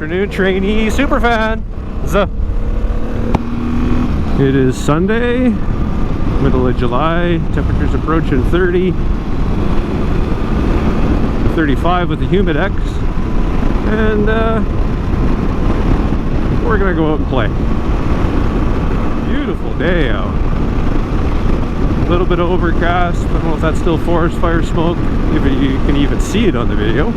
afternoon, trainee superfan. It is Sunday, middle of July. Temperatures approaching 30, 35 with the humidex, and we're gonna go out and play. Beautiful day out. A little bit overcast. I don't know if that's still forest fire smoke, if you can even see it on the video.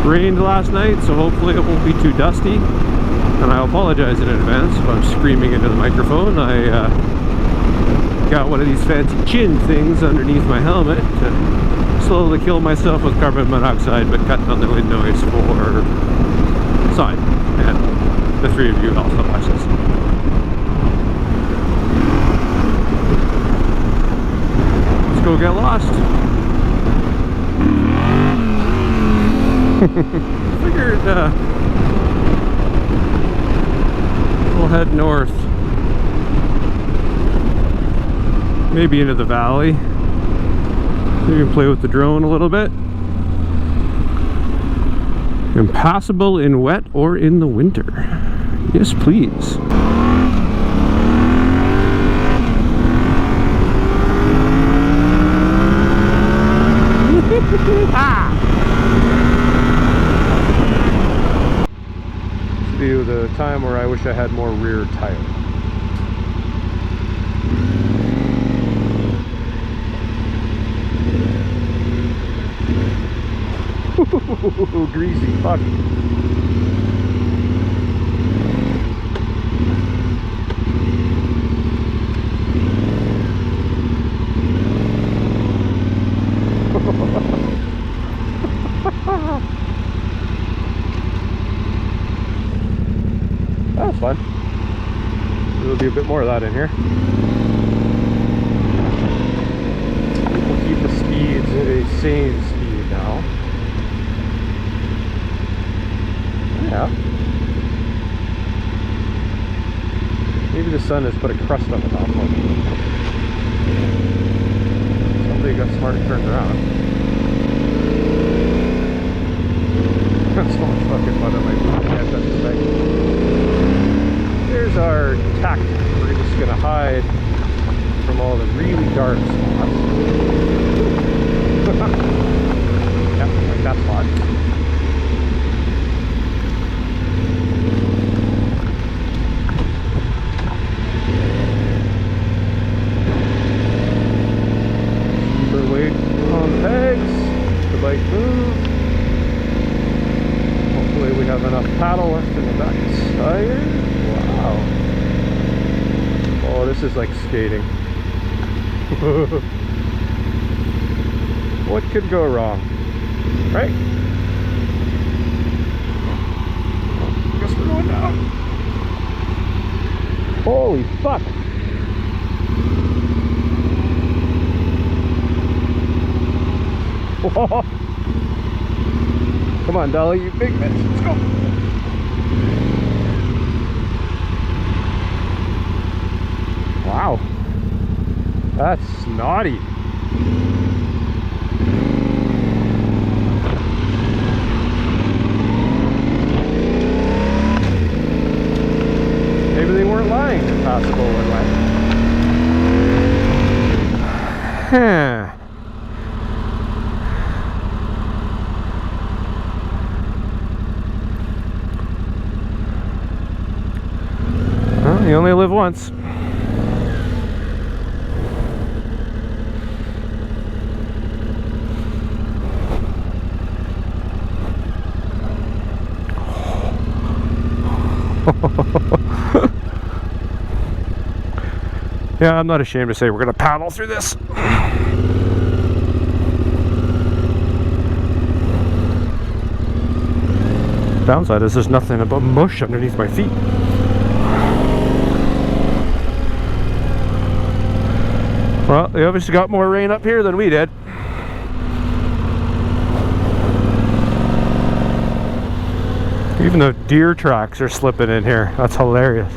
Rained last night, so hopefully it won't be too dusty. And I apologize in advance if I'm screaming into the microphone. I got one of these fancy chin things underneath my helmet to slowly kill myself with carbon monoxide, but cut down the wind noise for Sign and the three of you also watch this. Let's go get lost. Figured we'll head north, maybe into the valley. You can play with the drone a little bit. Impassable in wet or in the winter. Yes, please. The time where I wish I had more rear tire. Greasy fuck. That's fun. There'll be a bit more of that in here. We'll keep the speeds at a sane speed now. Yeah. Maybe the sun has put a crust on the top of it. Somebody got smart and turned around. That's so much fucking fun on my feet. Can't touch the thing. Here's our tactic. We're just gonna hide from all the really dark spots. Yeah, like that spot. Keep our weight on the pegs. The bike move. Hopefully we have enough paddle left in the back tire. Wow. Oh, this is like skating. What could go wrong? Right? I guess we're going down. Holy fuck. Whoa. Come on, Dolly, you big bitch. Let's go. Wow, that's naughty. Maybe they weren't lying. Impassable and wet. Well, you only live once. Yeah, I'm not ashamed to say we're gonna paddle through this. Downside is there's nothing but mush underneath my feet. Well, they obviously got more rain up here than we did. Even the deer tracks are slipping in here. That's hilarious.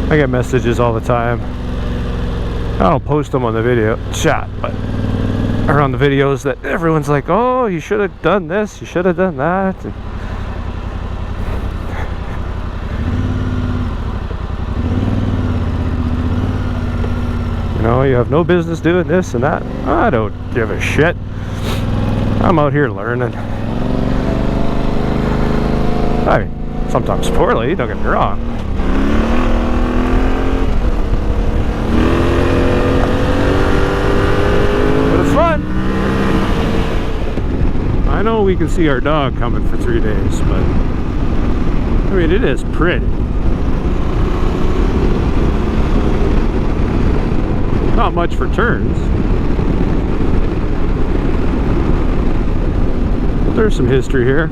I get messages all the time. I don't post them on the video chat, but or on the videos that everyone's like, oh, you should have done this, you should have done that. And you know, you have no business doing this and that. I don't give a shit. I'm out here learning. I mean, sometimes poorly, don't get me wrong. But it's fun. I know we can see our dog coming for 3 days, but I mean, it is pretty. Not much for turns. But there's some history here.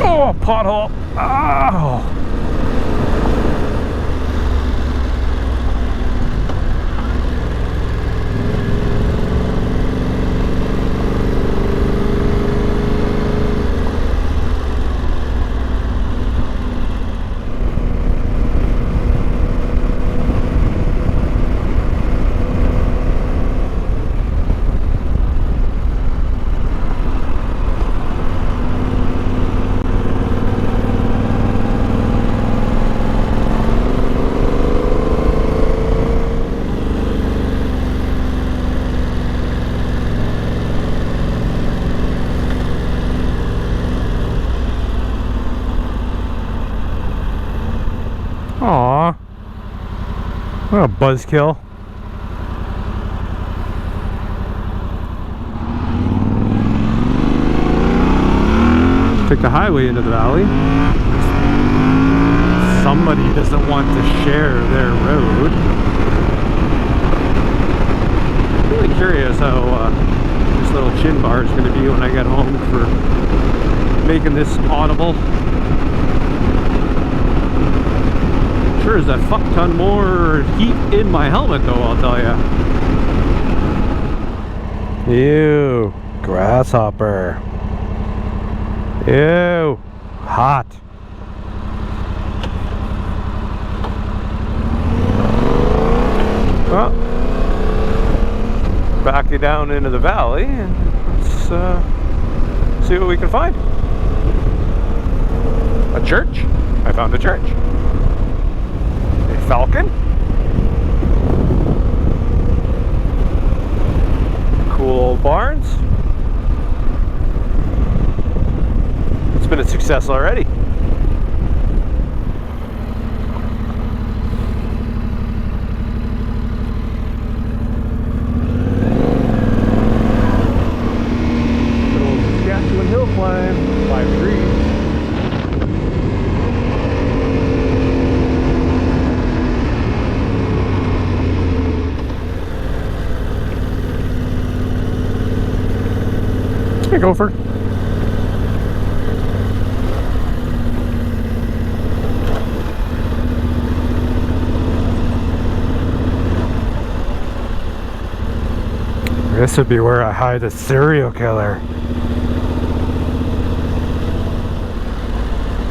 Oh, pothole. Oh. Aw, what a buzzkill. Took the highway into the valley. Somebody doesn't want to share their road. I'm really curious how this little chin bar is going to be when I get home for making this audible. Sure is a fuck ton more heat in my helmet though, I'll tell ya. Ew, grasshopper. Ew, hot. Well, back you down into the valley and let's see what we can find. A church? I found a church. Falcon. Cool old barns. It's been a success already. Good old Saskatchewan hill climb, 5 degrees. Hey, gopher. This would be where I hide a serial killer.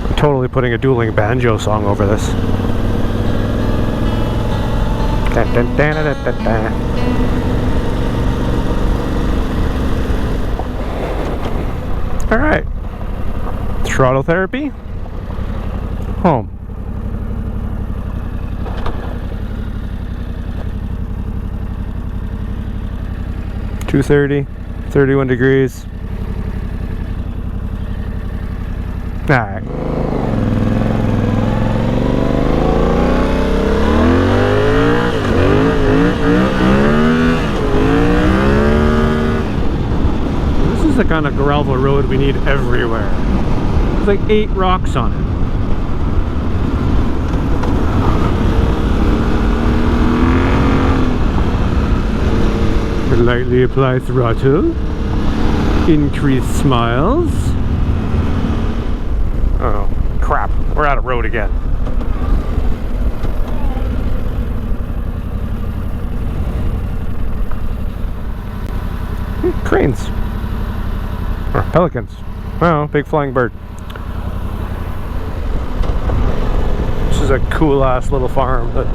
I'm totally putting a dueling banjo song over this. Dun, dun, dun, dun, dun, dun. All right, throttle therapy, home. .230, 31 degrees. All right. This is the kind of gravel road we need everywhere. There's like 8 rocks on it. Lightly apply throttle. Increase smiles. Oh crap, we're out of road again. Cranes. Or pelicans. Oh, big flying bird. This is a cool ass little farm that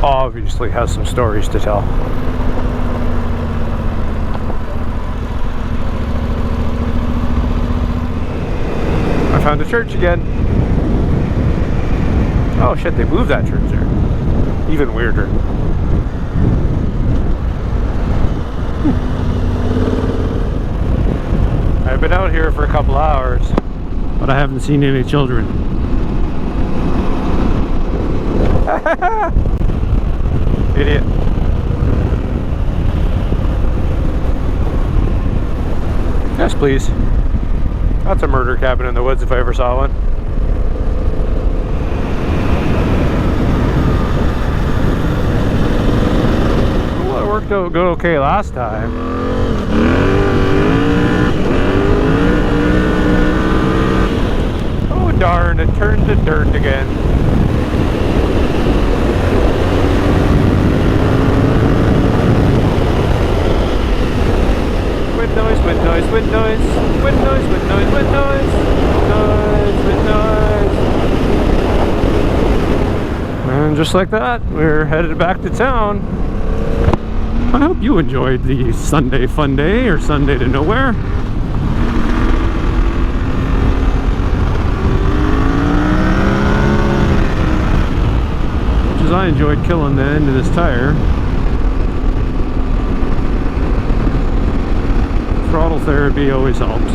obviously has some stories to tell. I found a church again. Oh shit, they moved that church there. Even weirder. I've been out here for a couple hours, but I haven't seen any children. Idiot. Yes, please. That's a murder cabin in the woods if I ever saw one. Well, it worked out good okay last time. Oh darn, it turned to dirt again. Wind noise, wind noise, wind noise, wind noise, wind noise, wind noise, wind noise. And just like that, we're headed back to town. I hope you enjoyed the Sunday fun day, or Sunday to nowhere. Much as I enjoyed killing the end of this tire. Throttle therapy always helps.